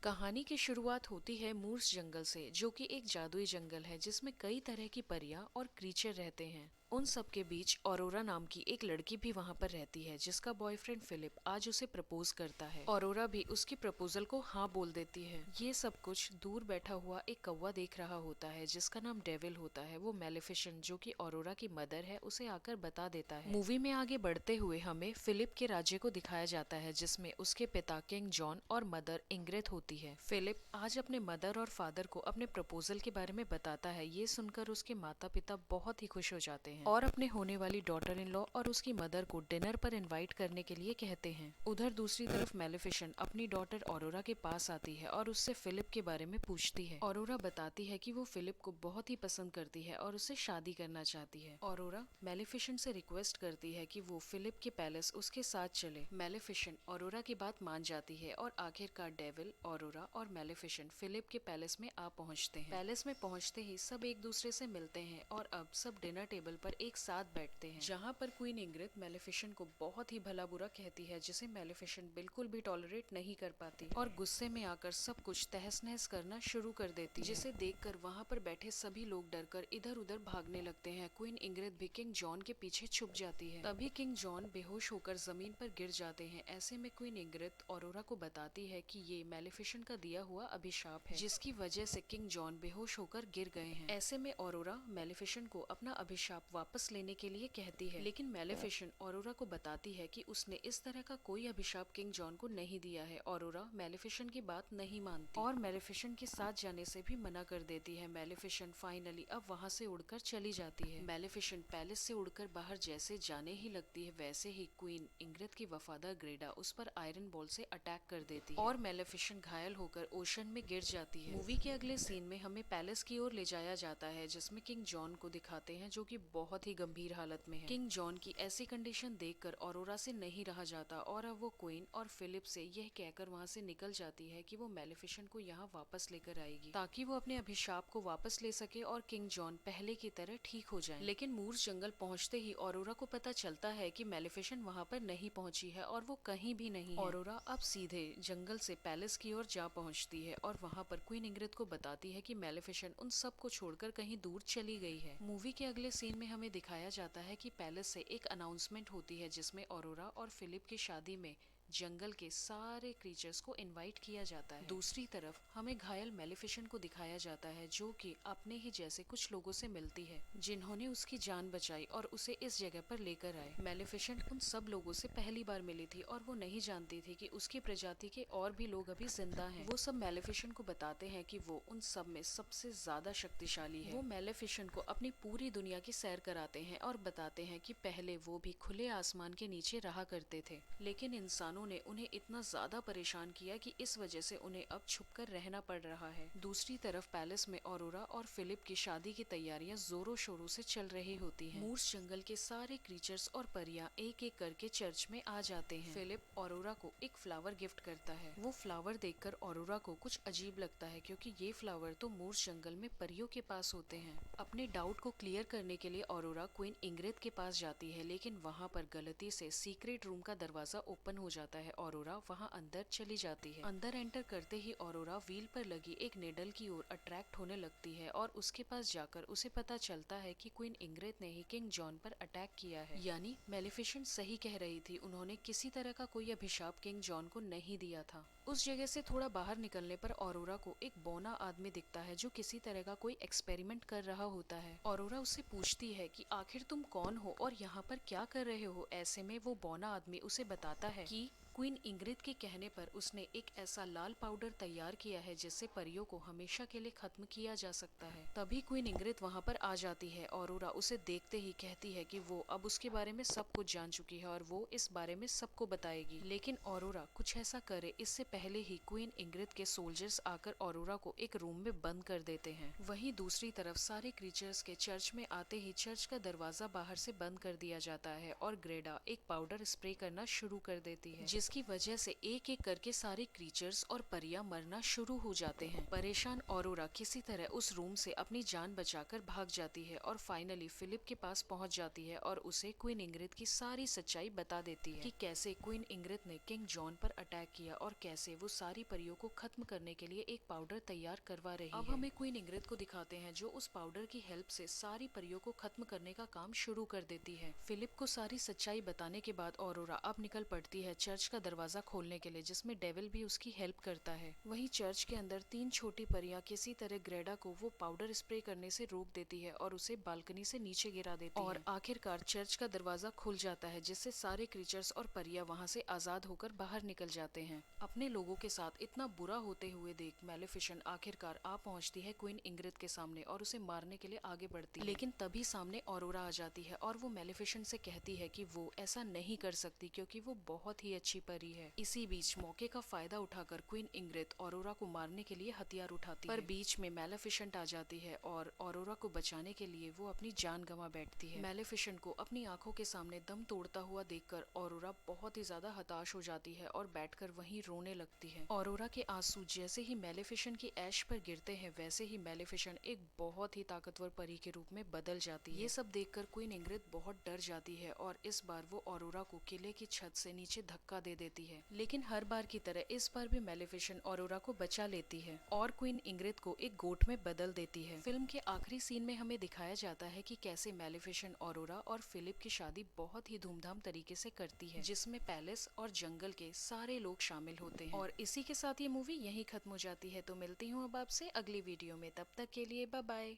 कहानी की शुरुआत होती है मूर्स जंगल से, जो कि एक जादुई जंगल है जिसमें कई तरह की परियां और क्रीचर रहते हैं। उन सब के बीच ऑरोरा नाम की एक लड़की भी वहां पर रहती है, जिसका बॉयफ्रेंड फिलिप आज उसे प्रपोज करता है। ऑरोरा भी उसकी प्रपोजल को हाँ बोल देती है। ये सब कुछ दूर बैठा हुआ एक कौवा देख रहा होता है, जिसका नाम डेविल होता है। वो मेलेफिसेंट, जो कि ऑरोरा की मदर है, उसे आकर बता देता है। मूवी में आगे बढ़ते हुए हमें फिलिप के राज्य को दिखाया जाता है, जिसमें उसके पिता किंग जॉन और मदर इंग्रिड होती है। फिलिप आज अपने मदर और फादर को अपने प्रपोजल के बारे में बताता है। ये सुनकर उसके माता पिता बहुत ही खुश हो जाते हैं और अपने होने वाली डॉटर इन लॉ और उसकी मदर को डिनर पर इनवाइट करने के लिए कहते हैं। उधर दूसरी तरफ मेलेफिसेंट अपनी डॉटर ऑरोरा के पास आती है और उससे फिलिप के बारे में पूछती है। ऑरोरा बताती है कि वो फिलिप को बहुत ही पसंद करती है और उससे शादी करना चाहती है। ऑरोरा मेलेफिसेंट से रिक्वेस्ट करती है कि वो फिलिप के पैलेस उसके साथ चले। मेलेफिसेंट ऑरोरा की बात मान जाती है और आखिरकार डेविल, ऑरोरा और मेलेफिसेंट फिलिप के पैलेस में आ पहुंचते हैं। पैलेस में पहुंचते ही सब एक दूसरे से मिलते हैं और अब सब डिनर टेबल पर एक साथ बैठते हैं, जहां पर क्वीन इंग्रिड मेलेफिसेंट को बहुत ही भला बुरा कहती है, जिसे मेलेफिसेंट बिल्कुल भी टॉलरेट नहीं कर पाती और गुस्से में आकर सब कुछ तहस नहस करना शुरू कर देती है, जिसे देखकर वहां पर बैठे सभी लोग डरकर इधर उधर भागने लगते हैं। क्वीन इंग्रिड भी किंग जॉन के पीछे छुप जाती है। तभी किंग जॉन बेहोश होकर जमीन पर गिर जाते हैं। ऐसे में क्वीन इंग्रिड ऑरोरा को बताती है कि ये मेलेफिसेंट का दिया हुआ अभिशाप है, जिसकी वजह से किंग जॉन बेहोश होकर गिर गए हैं। ऐसे में ऑरोरा मेलेफिसेंट को अपना अभिशाप वापस लेने के लिए कहती है, लेकिन मेलेफिसेंट ऑरोरा को बताती है कि उसने इस तरह का कोई अभिशाप किंग जॉन को नहीं दिया है। ऑरोरा मेलेफिसेंट की बात नहीं मानती और मेलेफिसेंट के साथ जाने से भी मना कर देती है। मेलेफिसेंट फाइनली अब वहाँ से उड़कर चली जाती है। मेलेफिसेंट पैलेस से उड़कर बाहर जैसे जाने ही लगती है, वैसे ही क्वीन इंग्रिड की वफादार ग्रेडा उस पर आयरन बॉल से अटैक कर देती है और मेलेफिसेंट घायल होकर ओशन में गिर जाती है। मूवी के अगले सीन में हमें पैलेस की ओर ले जाया जाता है, जिसमें किंग जॉन को दिखाते हैं, जो कि बहुत ही गंभीर हालत में है। किंग जॉन की ऐसी कंडीशन देखकर ऑरोरा से नहीं रहा जाता और अब वो क्वीन और फिलिप से यह कहकर वहाँ से निकल जाती है कि वो मेलेफिसेंट को यहाँ वापस लेकर आएगी, ताकि वो अपने अभिशाप को वापस ले सके और किंग जॉन पहले की तरह ठीक हो जाए। लेकिन मूर्स जंगल पहुँचते ही ऑरोरा को पता चलता है कि मेलेफिसेंट वहाँ पर नहीं पहुँची है और वो कहीं भी नहीं है। ऑरोरा अब सीधे जंगल से पैलेस की ओर जा पहुँचती है और वहाँ पर क्वीन इंग्रिड को बताती है कि मेलेफिसेंट उन सब को छोड़कर कहीं दूर चली गई है। मूवी के अगले सीन में हमें दिखाया जाता है कि पैलेस से एक अनाउंसमेंट होती है, जिसमें ऑरोरा और फिलिप की शादी में जंगल के सारे क्रीचर्स को इनवाइट किया जाता है। दूसरी तरफ हमें घायल मेलेफिसेंट को दिखाया जाता है, जो कि अपने ही जैसे कुछ लोगों से मिलती है, जिन्होंने उसकी जान बचाई और उसे इस जगह पर लेकर आए। मेलेफिसेंट उन सब लोगों से पहली बार मिली थी और वो नहीं जानती थी कि उसकी प्रजाति के और भी लोग अभी जिंदा हैं। वो सब मेलेफिसेंट को बताते हैं कि वो उन सब में सबसे ज्यादा शक्तिशाली है। वो मेलेफिसेंट को अपनी पूरी दुनिया की सैर कराते हैं और बताते हैं कि पहले वो भी खुले आसमान के नीचे रहा करते थे, लेकिन इंसानों ने उन्हें इतना ज्यादा परेशान किया कि इस वजह से उन्हें अब छुपकर रहना पड़ रहा है। दूसरी तरफ पैलेस में ऑरोरा और फिलिप की शादी की तैयारियां जोरों शोरों से चल रही होती हैं। मूर्स जंगल के सारे क्रीचर्स और परियां एक एक करके चर्च में आ जाते हैं। फिलिप ऑरोरा को एक फ्लावर गिफ्ट करता है। वो फ्लावर देखकर ऑरोरा को कुछ अजीब लगता है, क्योंकि ये फ्लावर तो मूर्स जंगल में परियों के पास होते हैं। अपने डाउट को क्लियर करने के लिए ऑरोरा क्वीन इंग्रिड के पास जाती है, लेकिन वहाँ पर गलती से सीक्रेट रूम का दरवाजा ओपन हो जाता है। ऑरोरा वहां अंदर चली जाती है। अंदर एंटर करते ही ऑरोरा व्हील पर लगी एक नेडल की ओर अट्रैक्ट होने लगती है और उसके पास जाकर उसे पता चलता है कि क्वीन इंग्रिड ने ही किंग जॉन पर अटैक किया है। यानी मेलेफिसेंट सही कह रही थी, उन्होंने किसी तरह का कोई अभिशाप किंग जॉन को नहीं दिया था। उस जगह से थोड़ा बाहर निकलने पर ऑरोरा को एक बौना आदमी दिखता है, जो किसी तरह का कोई एक्सपेरिमेंट कर रहा होता है। ऑरोरा उससे पूछती है कि आखिर तुम कौन हो और यहाँ पर क्या कर रहे हो। ऐसे में वो बौना आदमी उसे बताता है कि क्वीन इंग्रिड के कहने पर उसने एक ऐसा लाल पाउडर तैयार किया है, जिससे परियों को हमेशा के लिए खत्म किया जा सकता है। तभी क्वीन इंग्रिड वहाँ पर आ जाती है। ऑरोरा उसे देखते ही कहती है कि वो अब उसके बारे में सब कुछ जान चुकी है और वो इस बारे में सबको बताएगी। लेकिन ऑरोरा कुछ ऐसा करे इससे पहले ही क्वीन इंग्रिड के सोल्जर्स आकर ऑरोरा को एक रूम में बंद कर देते हैं। वहीं दूसरी तरफ सारे क्रीचर्स के चर्च में आते ही चर्च का दरवाजा बाहर से बंद कर दिया जाता है और ग्रेडा एक पाउडर स्प्रे करना शुरू कर देती है, जिसकी वजह से एक एक करके सारे क्रीचर्स और परियां मरना शुरू हो जाते हैं। परेशान ऑरोरा किसी तरह उस रूम से अपनी जान बचाकर भाग जाती है और फाइनली फिलिप के पास पहुंच जाती है और उसे क्वीन इंग्रिड की सारी सच्चाई बता देती है कि कैसे क्वीन इंग्रिड ने किंग जॉन पर अटैक किया और कैसे वो सारी परियों को खत्म करने के लिए एक पाउडर तैयार करवा रही है। अब हमें क्वीन इंग्रिड को दिखाते हैं जो उस पाउडर की हेल्प से सारी परियों को खत्म करने का काम शुरू कर देती है। फिलिप को सारी सच्चाई बताने के बाद ऑरोरा अब निकल पड़ती है चर्च का दरवाजा खोलने के लिए, जिसमें डेविल भी उसकी हेल्प करता है। वहीं चर्च के अंदर 3 छोटी परियां किसी तरह ग्रेडा को वो पाउडर स्प्रे करने से रोक देती है और उसे बालकनी से नीचे गिरा देती है और आखिरकार चर्च का दरवाजा खुल जाता है, जिससे सारे क्रीचर्स और परियां वहां से आजाद होकर बाहर निकल जाते हैं। अपने लोगों के साथ इतना बुरा होते हुए देख मैलेफिसेंट आखिरकार आ पहुंचती है क्वीन इंग्रिड के सामने और उसे मारने के लिए आगे बढ़ती है। लेकिन तभी सामने ऑरोरा आ जाती है और वो मैलेफिसेंट से कहती है कि वो ऐसा नहीं कर सकती क्योंकि वो बहुत ही अच्छी परी है। इसी बीच मौके का फायदा उठाकर क्वीन इंग्रिड ऑरोरा को मारने के लिए हथियार उठाती है, पर बीच में मैलेफिसेंट आ जाती है और ऑरोरा को बचाने के लिए वो अपनी जान गंवा बैठती है। मैलेफिसेंट को अपनी आंखों के सामने दम तोड़ता हुआ देखकर ऑरोरा बहुत ही ज्यादा हताश हो जाती है और बैठकर वहीं रोने लगती है। ऑरोरा के आंसू जैसे ही मैलेफिसेंट की ऐश पर गिरते हैं वैसे ही मैलेफिसेंट एक बहुत ही ताकतवर परी के रूप में बदल जाती है। ये सब देखकर क्वीन इंग्रिड बहुत डर जाती है और इस बार वो ऑरोरा को किले की छत से नीचे धक्का दे देती है। लेकिन हर बार की तरह इस बार भी मैलेफिसेंट ऑरोरा को बचा लेती है और क्वीन इंग्रिड को एक गोट में बदल देती है। फिल्म के आखिरी सीन में हमें दिखाया जाता है कि कैसे मैलेफिसेंट ऑरोरा और फिलिप की शादी बहुत ही धूमधाम तरीके से करती है, जिसमें पैलेस और जंगल के सारे लोग शामिल होते हैं। और इसी के साथ ये मूवी यहीं खत्म हो जाती है। तो मिलती हूँ अब आपसे अगली वीडियो में, तब तक के लिए बाय बाय।